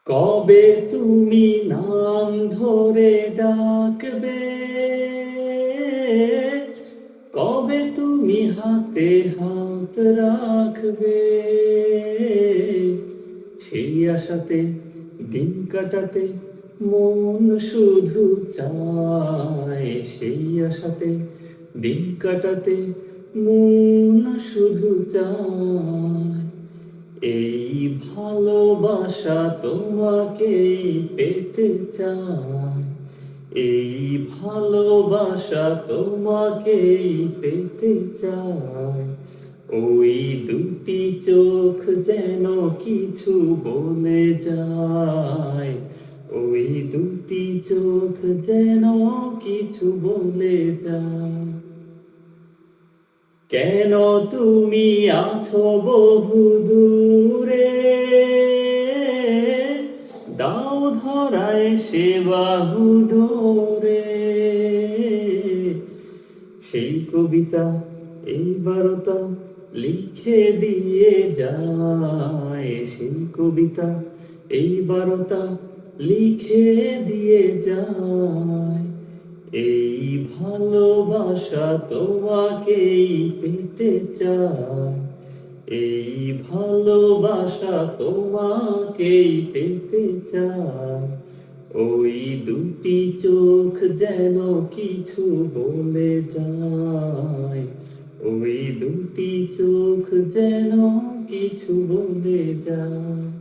কবে তুমি নাম ধরে ডাকবে, কবে তুমি হাতে হাত রাখবে, সেই আশাতে দিন কাটাতে মন শুধু চায়, সেই আশাতে দিন কাটাতে মন শুধু চায়। এই ভালোবাসা তোমাকেই পেতে চায়, এই ভালোবাসা তোমাকেই পেতে চায়। ওই দুটি চোখ যেন কিছু বলে যায়, ওই দুটি চোখ যেন কিছু বলে যায়। কেন তুমি আছো বহু দূরে, দাও ধরায় সে বাহু ডোরে। সেই কবিতা এই বারতা লিখে দিয়ে যায়, সেই কবিতা এই বারতা লিখে দিয়ে যায়। এই ভালোবাসা তোমাকেই পেতে চায়, এই ভালোবাসা তোমাকেই পেতে চায়। ওই দুটি চোখ যেন কিছু বলে যায়, ওই দুটি চোখ যেন কিছু বলে যায়।